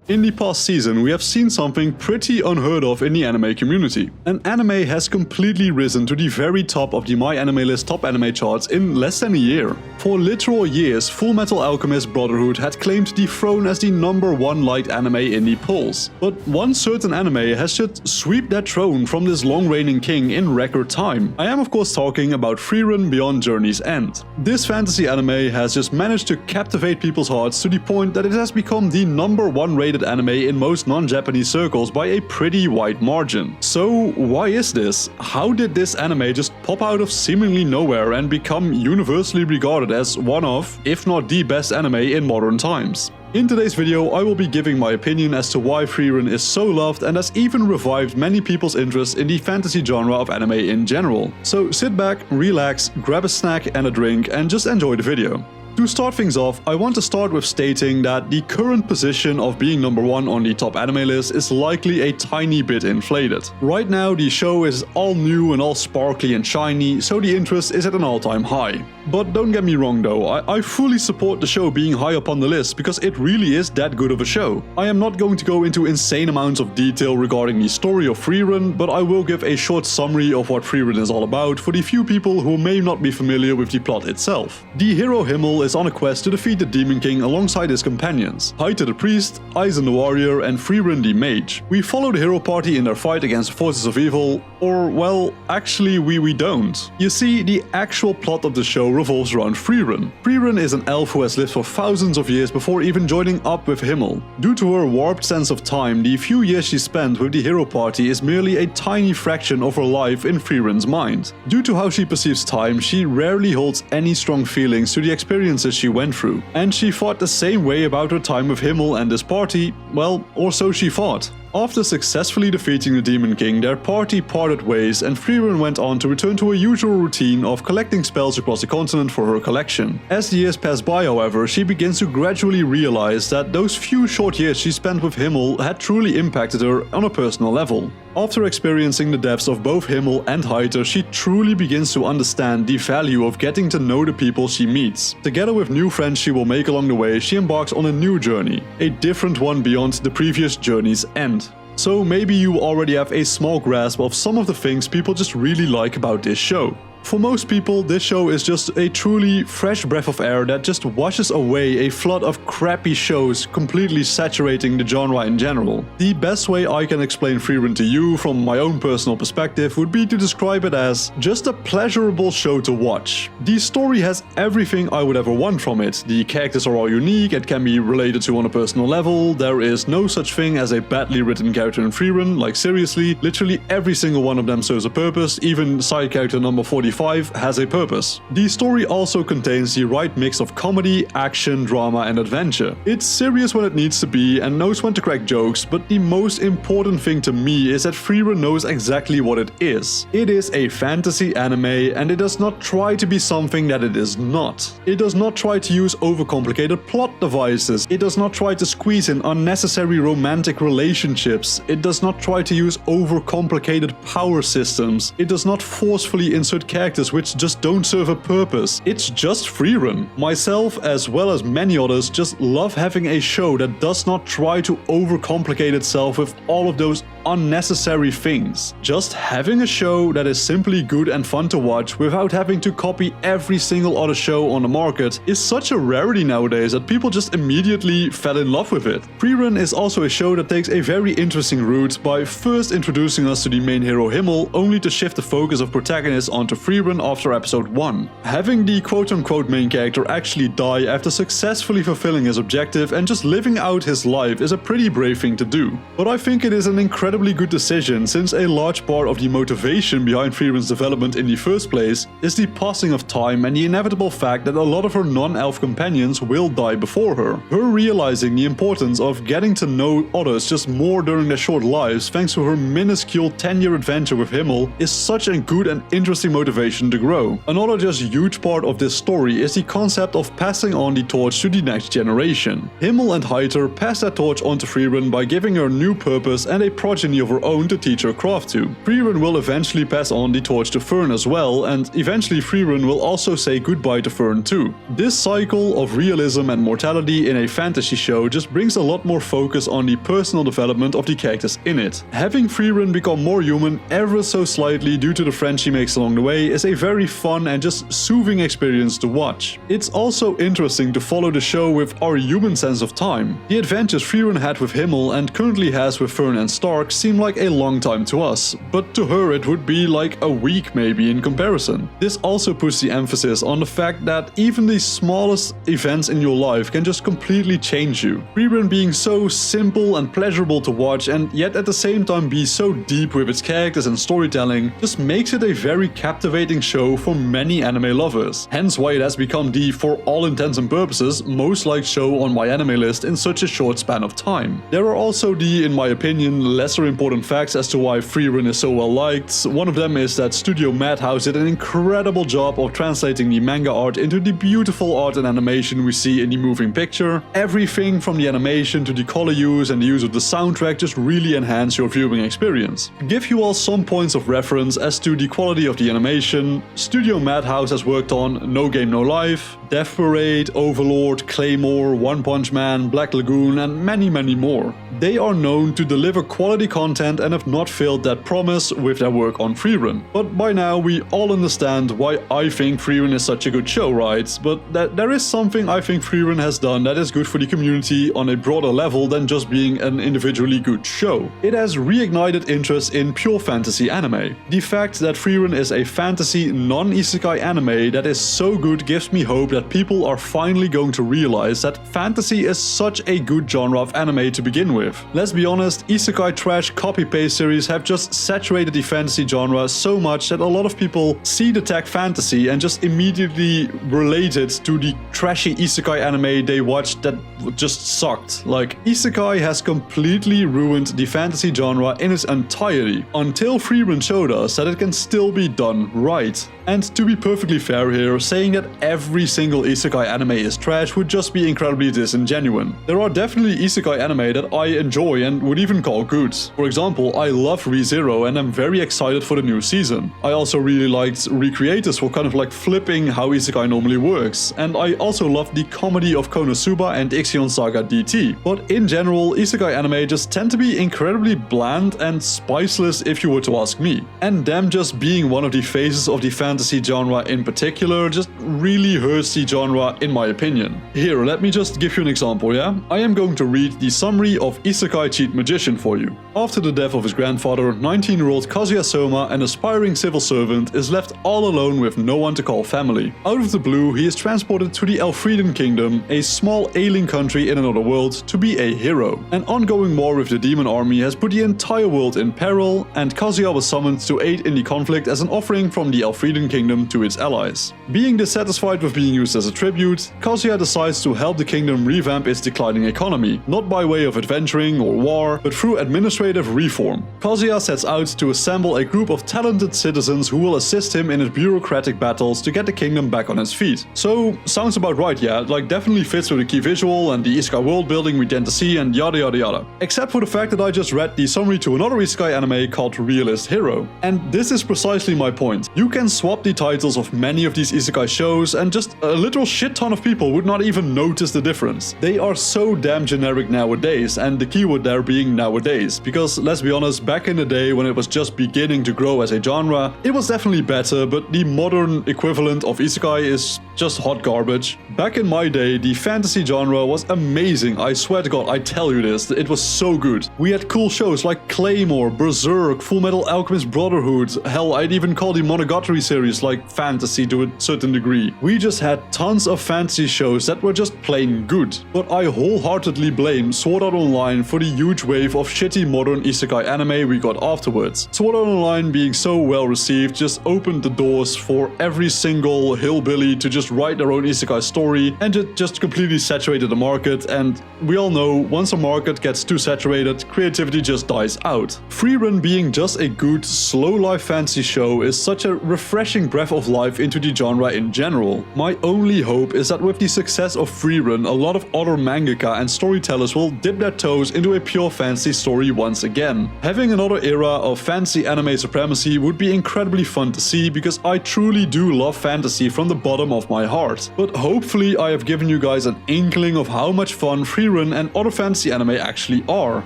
In the past season, we have seen something pretty unheard of in the anime community. An anime has completely risen to the very top of the myanimelist top anime charts in less than a year. For literal years, Fullmetal Alchemist Brotherhood had claimed the throne as the #1 liked anime in the polls. But one certain anime has just swept that throne from this long-reigning king in record time. I am of course talking about Frieren Beyond Journey's End. This fantasy anime has just managed to captivate people's hearts to the point that it has become the #1 rated anime in most non-Japanese circles by a pretty wide margin. So why is this? How did this anime just pop out of seemingly nowhere and become universally regarded as one of, if not the best anime in modern times? In today's video, I will be giving my opinion as to why Frieren is so loved and has even revived many people's interest in the fantasy genre of anime in general. So sit back, relax, grab a snack and a drink and just enjoy the video. To start things off, I want to start with stating that the current position of being #1 on the top anime list is likely a tiny bit inflated. Right now, the show is all new and all sparkly and shiny, so the interest is at an all-time high. But don't get me wrong though, I fully support the show being high up on the list because it really is that good of a show. I am not going to go into insane amounts of detail regarding the story of Frieren, but I will give a short summary of what Frieren is all about for the few people who may not be familiar with the plot itself. The hero Himmel is on a quest to defeat the Demon King alongside his companions, Haite the priest, Eisen the warrior and Frieren the mage. We follow the hero party in their fight against the forces of evil, or well, actually we don't. You see, the actual plot of the show revolves around Frieren. Frieren is an elf who has lived for thousands of years before even joining up with Himmel. Due to her warped sense of time, the few years she spent with the hero party is merely a tiny fraction of her life in Frieren's mind. Due to how she perceives time, she rarely holds any strong feelings to the experiences she went through, and she thought the same way about her time with Himmel and his party, well, or so she thought. After successfully defeating the Demon King, their party parted ways and Frieren went on to return to her usual routine of collecting spells across the continent for her collection. As the years pass by, however, she begins to gradually realize that those few short years she spent with Himmel had truly impacted her on a personal level. After experiencing the depths of both Himmel and Haite, she truly begins to understand the value of getting to know the people she meets. Together with new friends she will make along the way, she embarks on a new journey, a different one beyond the previous journey's end. So maybe you already have a small grasp of some of the things people just really like about this show. For most people, this show is just a truly fresh breath of air that just washes away a flood of crappy shows completely saturating the genre in general. The best way I can explain Frieren to you from my own personal perspective would be to describe it as just a pleasurable show to watch. The story has everything I would ever want from it. The characters are all unique and can be related to on a personal level. There is no such thing as a badly written character in Frieren, like seriously, literally every single one of them serves a purpose, even side character number 45 has a purpose. The story also contains the right mix of comedy, action, drama and adventure. It's serious when it needs to be and knows when to crack jokes, but the most important thing to me is that Frieren knows exactly what it is. It is a fantasy anime and it does not try to be something that it is not. It does not try to use overcomplicated plot devices. It does not try to squeeze in unnecessary romantic relationships. It does not try to use overcomplicated power systems. It does not forcefully insert characters which just don't serve a purpose. It's just Frieren. Myself, as well as many others, just love having a show that does not try to overcomplicate itself with all of those unnecessary things. Just having a show that is simply good and fun to watch without having to copy every single other show on the market is such a rarity nowadays that people just immediately fell in love with it. Frieren is also a show that takes a very interesting route by first introducing us to the main hero Himmel, only to shift the focus of protagonist onto Frieren after episode 1. Having the quote-unquote main character actually die after successfully fulfilling his objective and just living out his life is a pretty brave thing to do. But I think it is an incredibly good decision, since a large part of the motivation behind Frieren's development in the first place is the passing of time and the inevitable fact that a lot of her non-elf companions will die before her. Her realizing the importance of getting to know others just more during their short lives thanks to her minuscule 10-year adventure with Himmel is such a good and interesting motivation to grow. Another just huge part of this story is the concept of passing on the torch to the next generation. Himmel and Haite pass that torch on to Frieren by giving her new purpose and a project progeny of her own to teach her craft to. Frieren will eventually pass on the torch to Fern as well, and eventually Frieren will also say goodbye to Fern too. This cycle of realism and mortality in a fantasy show just brings a lot more focus on the personal development of the characters in it. Having Frieren become more human ever so slightly due to the friends she makes along the way is a very fun and just soothing experience to watch. It's also interesting to follow the show with our human sense of time. The adventures Frieren had with Himmel and currently has with Fern and Stark seem like a long time to us, but to her it would be like a week maybe in comparison. This also puts the emphasis on the fact that even the smallest events in your life can just completely change you. Frieren being so simple and pleasurable to watch and yet at the same time be so deep with its characters and storytelling just makes it a very captivating show for many anime lovers. Hence why it has become the, for all intents and purposes, most liked show on myanimelist in such a short span of time. There are also the, in my opinion, lesser important facts as to why Frieren is so well liked. One of them is that Studio Madhouse did an incredible job of translating the manga art into the beautiful art and animation we see in the moving picture. Everything from the animation to the color use and the use of the soundtrack just really enhance your viewing experience. To give you all some points of reference as to the quality of the animation, Studio Madhouse has worked on No Game No Life, Death Parade, Overlord, Claymore, One Punch Man, Black Lagoon and many more. They are known to deliver quality content and have not failed that promise with their work on Frieren. But by now we all understand why I think Frieren is such a good show, right? But there is something I think Frieren has done that is good for the community on a broader level than just being an individually good show. It has reignited interest in pure fantasy anime. The fact that Frieren is a fantasy non-isekai anime that is so good gives me hope that people are finally going to realize that fantasy is such a good genre of anime to begin with. Let's be honest, isekai trash copy-paste series have just saturated the fantasy genre so much that a lot of people see the tag fantasy and just immediately relate it to the trashy isekai anime they watched that just sucked. Like, isekai has completely ruined the fantasy genre in its entirety, until Frieren showed us that it can still be done right. And to be perfectly fair here, saying that every single isekai anime is trash would just be incredibly disingenuous. There are definitely isekai anime that I enjoy and would even call good. For example, I love Re:Zero and I'm very excited for the new season. I also really liked Recreators for kind of like flipping how isekai normally works, and I also love the comedy of Konosuba and Ixion Saga DT. But in general, isekai anime just tend to be incredibly bland and spiceless if you were to ask me. And them just being one of the faces of the fantasy genre in particular just really hurts the genre in my opinion. Here, let me just give you an example, yeah? I am going to read the summary of Isekai Cheat Magician for you. After the death of his grandfather, 19-year-old Kazuya Soma, an aspiring civil servant, is left all alone with no one to call family. Out of the blue, he is transported to the Frieren Kingdom, a small alien country in another world, to be a hero. An ongoing war with the demon army has put the entire world in peril, and Kazuya was summoned to aid in the conflict as an offering from the Frieren Kingdom to its allies. Being dissatisfied with being used as a tribute, Kazuya decides to help the kingdom revamp its declining economy, not by way of adventuring or war, but through administrative reform. Kazuya sets out to assemble a group of talented citizens who will assist him in his bureaucratic battles to get the kingdom back on its feet. So, sounds about right, yeah, like definitely fits with the key visual and the isekai world building we tend to see and yada yada yada. Except for the fact that I just read the summary to another isekai anime called Realist Hero. And this is precisely my point. You can swap the titles of many of these isekai shows and just a literal shit ton of people would not even notice the difference. They are so damn generic nowadays, and the keyword there being nowadays, because let's be honest, back in the day when it was just beginning to grow as a genre, it was definitely better, but the modern equivalent of isekai is just hot garbage. Back in my day, the fantasy genre was amazing, I swear to god, I tell you this, it was so good. We had cool shows like Claymore, Berserk, Fullmetal Alchemist Brotherhood, hell, I'd even call the Monogatari series like fantasy to a certain degree. We just had tons of fantasy shows that were just plain good. But I wholeheartedly blame Sword Art Online for the huge wave of shitty modern isekai anime we got afterwards. Sword Art Online being so well received just opened the doors for every single hillbilly to just just write their own isekai story, and it just completely saturated the market, and we all know once a market gets too saturated, creativity just dies out. Frieren being just a good, slow life fantasy show is such a refreshing breath of life into the genre in general. My only hope is that with the success of Frieren, a lot of other mangaka and storytellers will dip their toes into a pure fantasy story once again. Having another era of fantasy anime supremacy would be incredibly fun to see, because I truly do love fantasy from the bottom of my heart. But hopefully I have given you guys an inkling of how much fun Frieren and other fantasy anime actually are.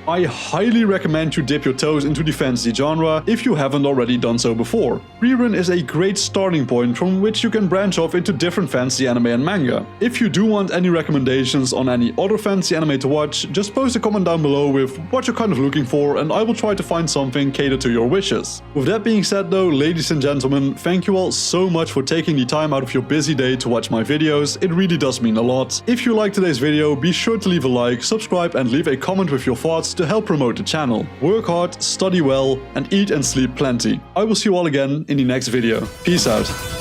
I highly recommend you dip your toes into the fantasy genre if you haven't already done so before. Frieren is a great starting point from which you can branch off into different fantasy anime and manga. If you do want any recommendations on any other fantasy anime to watch, just post a comment down below with what you're kind of looking for, and I will try to find something catered to your wishes. With that being said though, ladies and gentlemen, thank you all so much for taking the time out of your busy day to watch my videos. It really does mean a lot. If you liked today's video, be sure to leave a like, subscribe and leave a comment with your thoughts to help promote the channel. Work hard, study well, and eat and sleep plenty. I will see you all again in the next video. Peace out.